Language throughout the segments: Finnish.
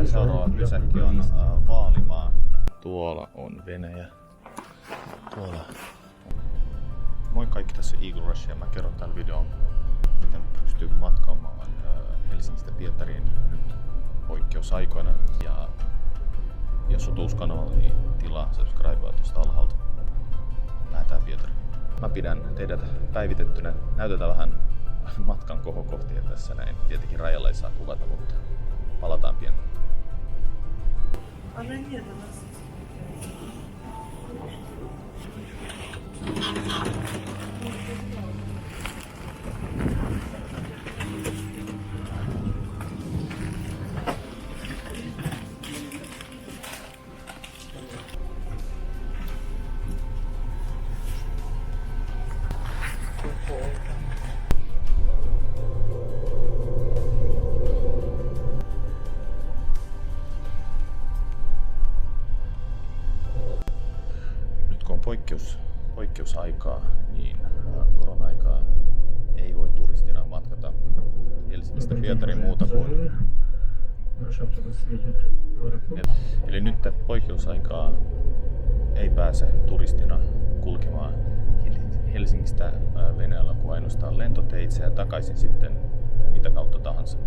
seuraava pysäkki on Vaalimaa. Tuolla on Venäjä. Tuolla. Moi kaikki, tässä Eagle Rush ja mä kerron tällä videolla, miten pystyy matkaamaan Helsingistä Pietariin nyt poikkeusaikoina. Ja jos on uusi kanava, niin tilaa subscribea tuosta alhaalta. Lähdetään Pietariin. Mä pidän teidät päivitettynä. Näytetään vähän matkan kohokohtia tässä näin. Tietenkin rajalla ei saa kuvata, mutta palataan pian. Poikkeusaikaa, niin korona-aikaa ei voi turistina matkata Helsingistä Pietariin muuta kuin. Eli nyt poikkeusaikaa ei pääse turistina kulkemaan Helsingistä Venäjällä kuin ainoastaan lentoteitse ja takaisin sitten mitä kautta tahansa,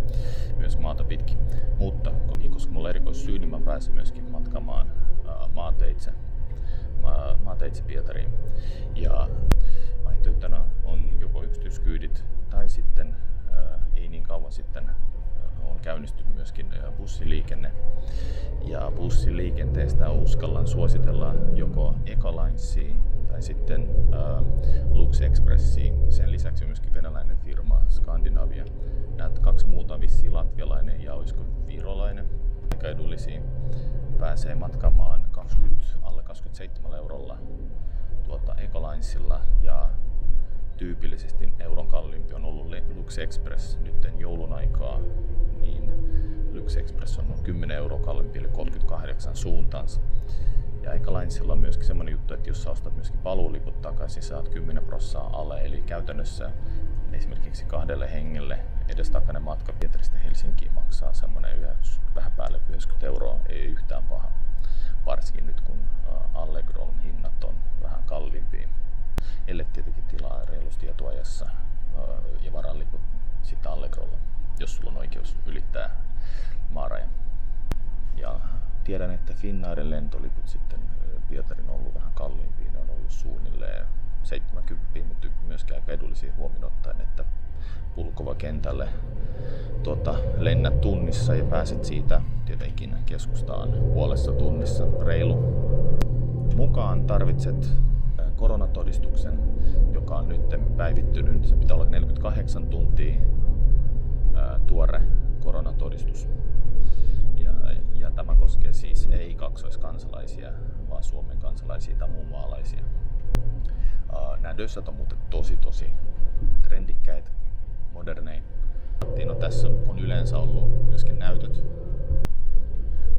myös maata pitkin. Mutta koska mulla on erikoissyy, niin mä pääsen myöskin matkamaan maanteitse Pietariin. Ja vaihtoehtona on joko yksityiskyydit tai sitten ei niin kauan sitten on käynnistynyt myöskin bussiliikenne. Ja bussiliikenteestä uskallan suositella joko Ecolinesia tai sitten Lux Expressia. Sen lisäksi myöskin venäläinen firma Scandinavia. Nämä kaksi muuta on vissiin latvialainen ja olisiko virolainen. Aika edullisia. Pääsee matkaamaan alle 27 eurolla Ecolinesilla ja tyypillisesti euron kalliimpi on ollut Lux Express nyt joulun aikaa, niin Lux Express on 10 euroa kalliimpi eli 38 suuntaansa. Ja Ecolinesilla on myöskin semmoinen juttu, että jos sä ostat myöskin paluuliput takaisin, saat 10% alle, eli käytännössä esimerkiksi 2 hengelle edestakainen matka Pietarista Helsinkiin maksaa semmoinen vähän päälle 90 euroa, ei yhtään paha. Varsinkin nyt kun Allegron hinnat on vähän kalliimpia. Ellei tietenkin tilaa reilusti etuajassa ja varaliput sitten Allegrolla, jos sulla on oikeus ylittää maarajan. Ja tiedän, että Finnairin lentoliput sitten Pietarin on ollut vähän kalliimpia, ne on ollut suunnilleen 70, mutta myöskään aika edullisia huomioon ottaen, että Pulkova kentälle lennät tunnissa ja pääset siitä tietenkin keskustaan puolessa tunnissa reilu. Mukaan tarvitset koronatodistuksen, joka on nyt päivittynyt. Se pitää olla 48 tuntia tuore koronatodistus. Ja tämä koskee siis ei kaksoiskansalaisia, vaan Suomen kansalaisia tai muun maalaisia. Nämä dössat on muuten tosi trendikkäitä, moderneja. No, tässä on yleensä ollut myöskin näytöt.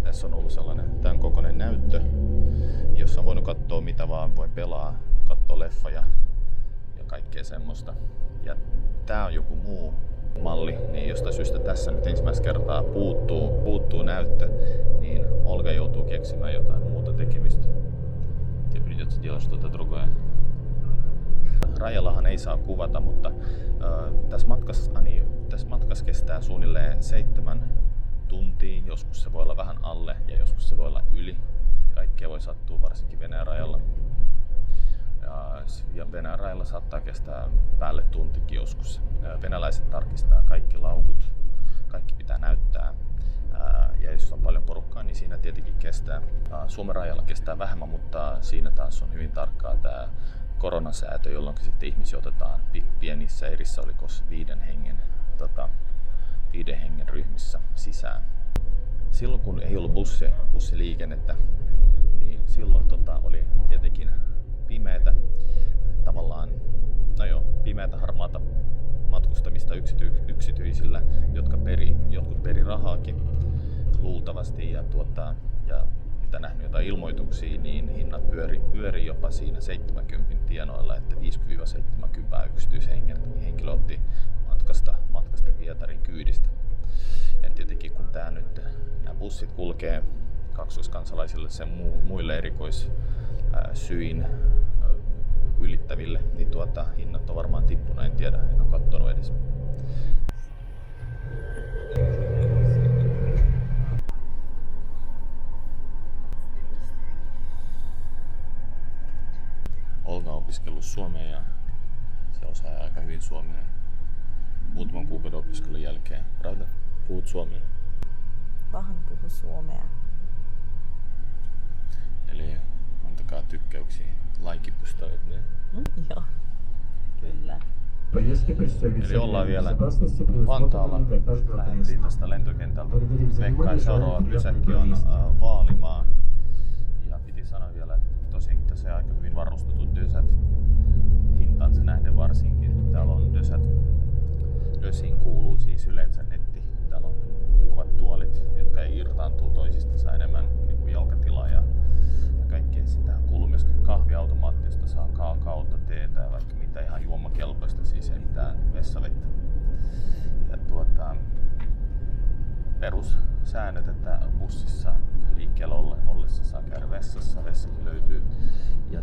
Tässä on ollut sellainen tämän kokoinen näyttö, jossa on voinut katsoa mitä vaan, voi pelaa, katsoa leffoja ja kaikkea semmoista. Ja tää on joku muu malli, niin jostain syystä tässä nyt ensimmäistä kertaa puuttuu näyttö, niin Olga joutuu keksimään jotain muuta tekemistä. Ja придётся делать что-то другое. Rajallahan ei saa kuvata, mutta tässä matkassa kestää suunnilleen 7 tuntia. Joskus se voi olla vähän alle ja joskus se voi olla yli. Kaikkea voi sattua varsinkin Venäjän rajalla. Ja Venäjän rajalla saattaa kestää päälle tuntikin joskus. Venäläiset tarkistaa kaikki laukut, kaikki pitää näyttää. Ja jos on paljon porukkaa, niin siinä tietenkin kestää. Suomen rajalla kestää vähemmän, mutta siinä taas on hyvin tarkkaa tämä koronasäätö, jolloin sitten ihmisiä otetaan pienissä erissä, oliko 5 hengen ryhmissä sisään. Silloin kun ei ollut bussiliikennettä, niin silloin oli tietenkin pimeätä, tavallaan, pimeätä harmaata matkustamista yksityisillä, jotkut peri rahaakin luultavasti ja mitä nähnyt jotain ilmoituksia, niin hinnat pyöri jopa siinä 70 tienoilla, että 50-70 yksityishenkilö otti matkasta Pietarin kyydistä. Ja tietenkin kun nämä bussit kulkee kaksoiskansalaisille sen muille erikoissyin ylittäville, niin hinnat on varmaan tippunut, en tiedä, en ole kattonut edes. Olga on opiskellut suomea ja se osaa aika hyvin suomea muutaman kuukauden opiskelun jälkeen. Pravda? Puhut suomea? Vähän puhu suomea. Eli antakaa tykkäyksiä, laikipustavit, niin? Joo, kyllä. Eli ollaan vielä Vantaalla. Lähdettiin tästä lentokentältä. Veikkaan seuraava pysäkki on Vaalimaa. Ja piti sanoa vielä, että tosiaankin tässä on aika hyvin varustetut dösät. Hintansa nähden varsinkin. Täällä on dösät. Dösiin kuuluu siis yleensä netti. Täällä on mukavat tuolit, jotka ei irtaantuu toisistansa enemmän niin kuin jalkatilaa ja kaikkea sitä. Kuuluu myöskin kahviautomaatti, josta saa kaakaota, teetä ja vaikka mitä ihan juomakelpoista, siis ei mitään vessavettä. Ja perussäännöt, että bussissa liikkeellä ollessa saa käydä vessassa, vessakin löytyy. Ja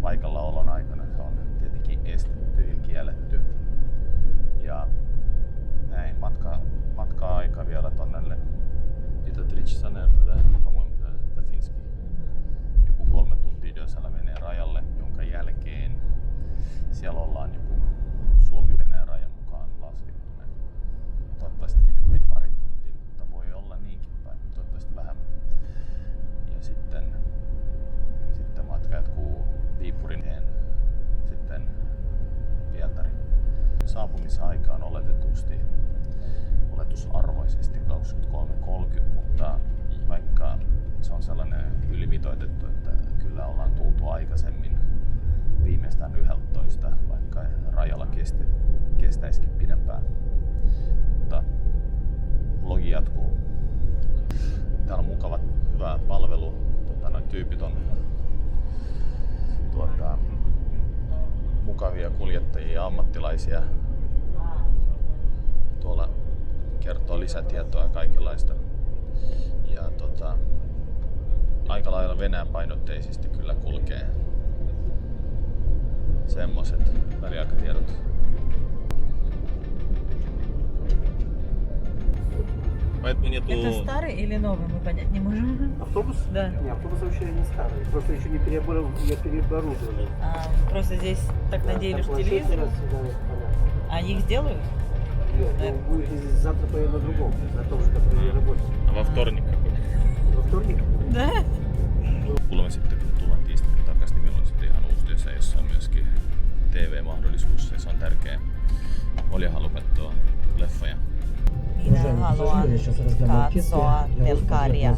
paikallaolon aikana se on tietenkin estetty ja kielletty. Ja näin matka-aika vielä tonnelle. Lite drygt finski. Joku 3 tuntia dösällä menee rajalle, jonka jälkeen siellä ollaan joku Suomi-Venäjän rajan mukaan laskettu. Toivottavasti nyt ei pari tuntia, mutta voi olla niinkin päin, toivottavasti vähemmän. Ja sitten matka jatkuu Viipurin, sitten Pietari. Saapumisaika on oletusarvoisesti 23.30, mutta vaikka se on sellainen ylimitoitettu, että kyllä ollaan tultu aikaisemmin viimeistään 11, vaikka rajalla kestäisikin pidempään. Mutta vlogi jatkuu. Täällä on mukava, hyvä palvelu. Noi tyypit on mukavia kuljettajia ja ammattilaisia. Tuolla kertoo lisätietoa ja kaikenlaista. Ja aika lailla Venäjän painotteisesti kyllä kulkee semmoset väliaikatiedot. Это старый или новый, мы понять не можем. Автобус? Да. Не, автобус вообще не старый, просто еще не переоборудовали. Просто здесь так надеялись, что телевизор. А их сделают? Нет, ну, завтра поеду на другом, на том же, который работает. А во вторник? Во вторник? Да. Kuulemma sitten kun tullaan tiistaina takaisin, niin meillä on sitten ihan uusi työssä, jossa on myöskin TV-mahdollisuus. Se on tärkeä. Olja haluaa katsoa leffoja. Minä haluan katsoa telkkaria.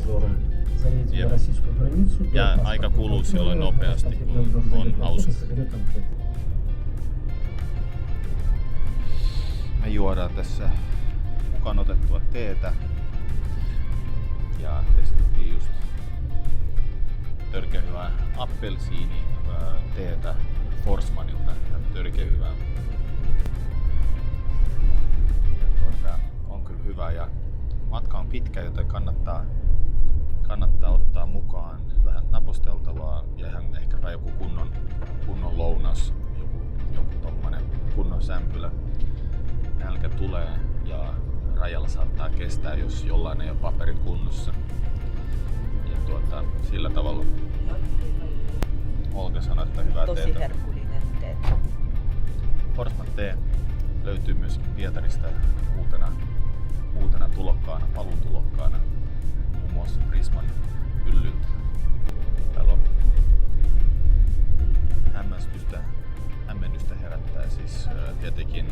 Ja aika kuluu siellä nopeasti, kun on hauska. Me juodaan tässä mukaan otettua teetä. Ja testettiin just törkeä hyvää appelsiini teetä Forsmanilta. Törkeä hyvää. On kyllä hyvä ja matka on pitkä, joten kannattaa ottaa mukaan vähän naposteltavaa ja ihan ehkäpä joku kunnon lounas, joku tommonen kunnon sämpylä. Nälkä tulee ja rajalla saattaa kestää, jos jollain ei ole paperit kunnossa. Ja sillä tavalla Olga sanoi, että hyvää Tosi teetä. herkullinen tee. Forsman tee löytyy myös Pietarista uutena tulokkaana, paluutulokkaana. Muun muassa Prisman hyllyltä. Täällä on hämmennystä herättää siis tietenkin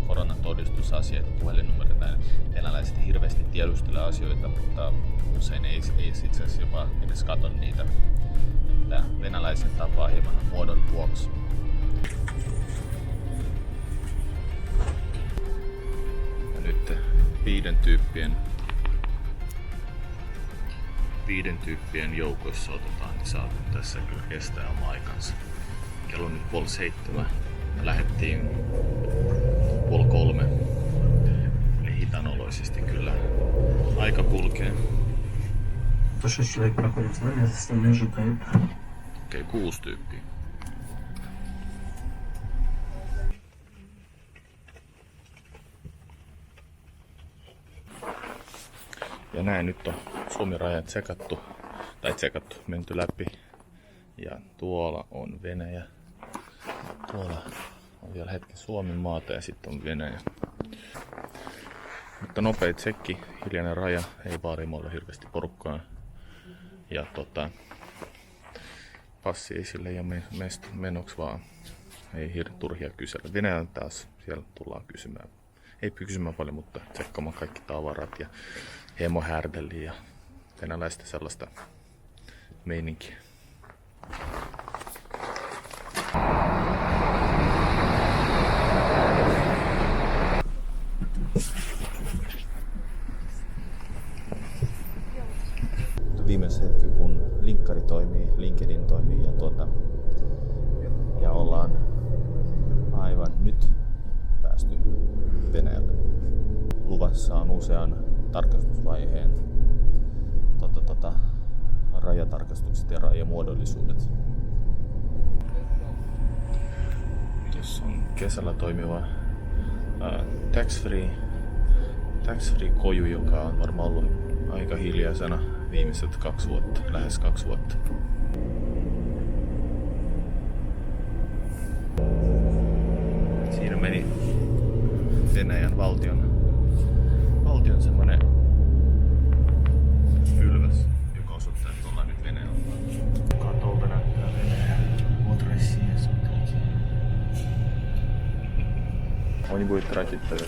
koronatodistusasiat, puhelinnumerot, näin venäläiset hirveästi tiedustelee asioita, mutta usein ei itse asiassa jopa edes katso niitä. Että venäläiset tapaa hieman muodon vuoksi. Ja nyt viiden tyyppien joukoissa otetaan, niin saa tässä kyllä kestää oma aikansa. Kello on nyt 6:30. Me lähdettiin 2:30. Eli hitanoloisesti kyllä Aika kulkee. То 6 человек проходит с нами, остальные ожидают. Okei, 6 tyyppiä. Ja näin nyt on Suomi-raja tsekattu, menty läpi. Ja tuolla on Venäjä. Tuolla on vielä hetki Suomen maata ja sitten on Venäjä. Mutta nopea tsekki, hiljainen raja, ei vaarimoilla hirveästi porukkaa. Ja passi esille ja menoksi vaan. Ei turhia kysellä. Venäjän taas siellä tullaan kysymään. Ei kysymään paljon, mutta tsekkaamaan kaikki tavarat ja hemohärdeli ja venäläistä sellaista meininkiä. Viimeisen hetken kun linkkari toimii, LinkedIn toimii ja ollaan aivan nyt päästy Venäjälle. Luvassa on usean tarkastusvaiheen rajatarkastukset ja rajamuodollisuudet. Tässä on kesällä toimiva tax-free koju, joka on varmaan ollut aika hiljaisena viimeiset 2 vuotta, lähes 2 vuotta. Siinä meni Venäjän valtion semmonen pylväs, joka osoittaa, että ollaan nyt Venäjällä. Katolta näyttää Venäjä. Adressia смотрите. Он не будет тратить тогда.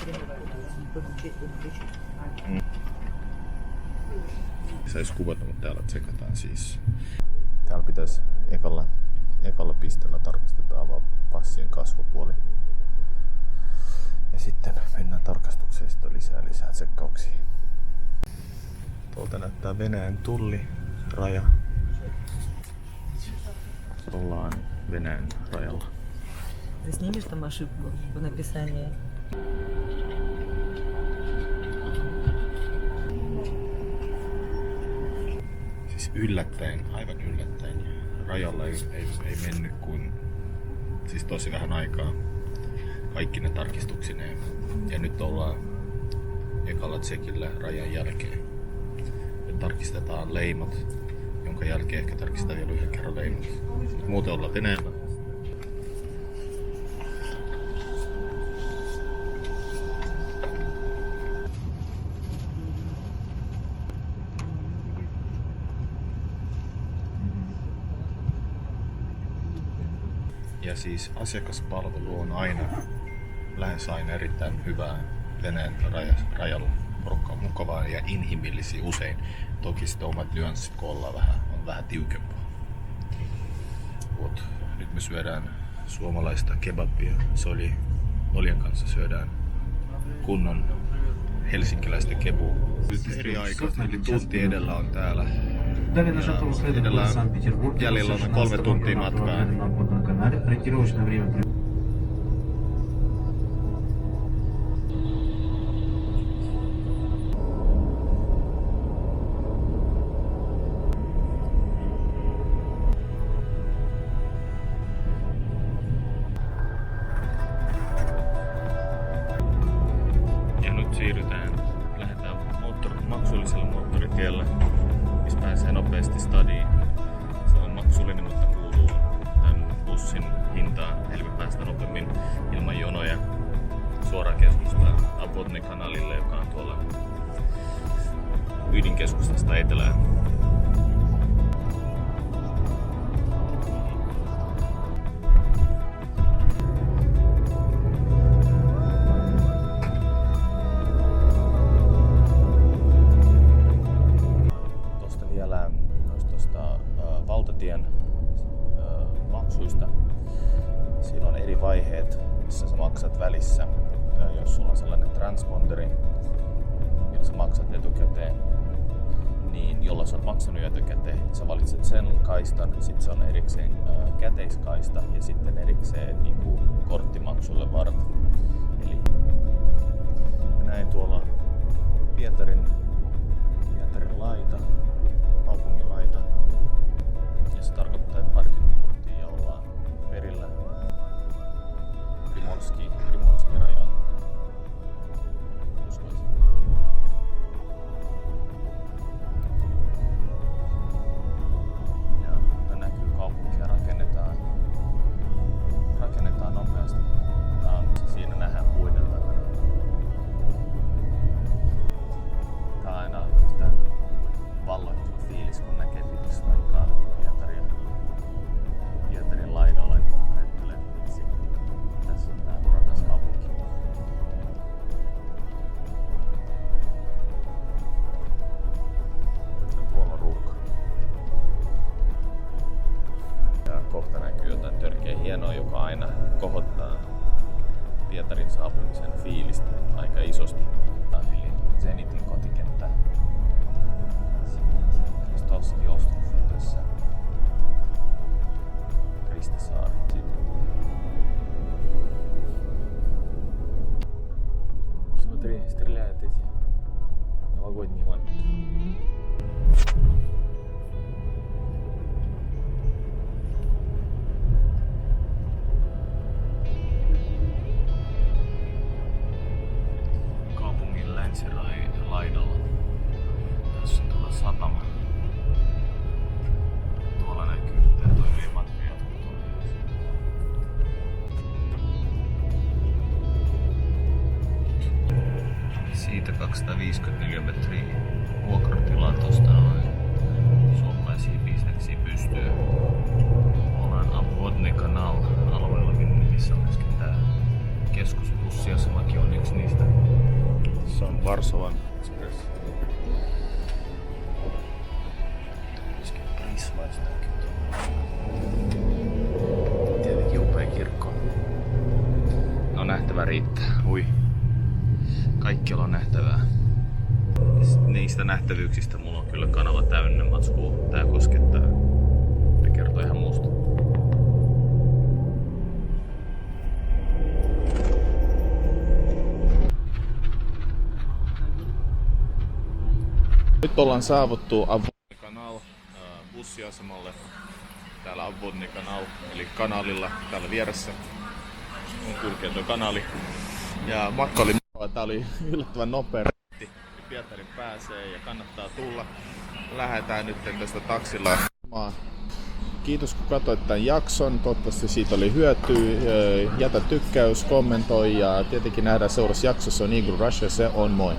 Sais kuvata, mutta täällä tsekataan siis. Täällä pitäisi ekalla pisteellä tarkastetaan vaan passien kasvopuoli. Ja sitten mennään tarkastukseen, sitten lisää tsekkauksia. Tuolta näyttää Venäjän tulliraja. Ollaan Venäjän rajalla. Ты снимешь там ошибку в написании? Siis aivan yllättäen. Rajalla ei mennyt kuin siis tosi vähän aikaa. Kaikki ne tarkistuksineen. Ja nyt ollaan ekalla tsekillä rajan jälkeen. Nyt tarkistetaan leimat, jonka jälkeen ehkä tarkistetaan vielä yhden kerran leimat. Muuten ollaan Venäjällä. Ja siis asiakaspalvelu on lähes aina erittäin hyvää Venäjän rajalla. Porukka on mukavaa ja inhimillisiä usein. Toki sitten omat nyanssit, kun on vähän tiukempaa. Nyt me syödään suomalaista kebabia. Se oljen kanssa syödään kunnon helsinkiläistä kebua. Nyt eri aika, eli tunti edellä on täällä. Edellä jäljellä on 3 tuntia matkaa. Lähdetään maksulliselle moottoritielle, missä pääsee nopeasti stadiin. Se on maksullinen, mutta kuuluu tämän bussin hintaan, eli me päästään nopeammin ilman jonoja suoraan keskustaan Apodne-kanalille, joka on tuolla ydinkeskustasta etelään. Valtatien maksuista. Siinä on eri vaiheet, missä sä maksat välissä. Jos sulla on sellainen transponderi, millä sä maksat etukäteen, niin jolla sä oot maksanut etukäteen, sä valitset sen kaistan, sitten se on erikseen käteiskaista ja sitten erikseen niinku korttimaksulle varat. Eli näin tuolla Pietarin laidalla. Tässä on tuolla satama. Tuolla näkyy, että toimii matka jatkuu. Siitä 254 metriä vuokratilaa tosta noin suomalaisia bisneksiä pystyy. Ollaan Obvodny Kanal alueella, missä on myöskin tää keskusbussiasemakin on yksi niistä. Se on Varsovan Express. Myöskin Prismaistakin tietenkin upea kirkko. No nähtävä riittää. Ui. Kaikkialla on nähtävää. Niistä nähtävyyksistä mulla on kyllä kanava täynnä matskua. Tää koskettaa. Tää kertoo ihan muusta. Nyt ollaan saavuttu Obvodny Kanal bussiasemalle. Täällä Obvodny Kanal, eli kanalilla täällä vieressä on kulkee tuo kanali. Ja matka oli mukava, tää oli yllättävän nopea. Pietarin pääsee ja kannattaa tulla. Lähdetään nyt tästä taksilla. Kiitos kun katsoit tämän jakson. Toivottavasti siitä oli hyötyä. Jätä tykkäys, kommentoi ja tietenkin nähdään seuraavassa jaksossa. On Eagle Russia, se on moi!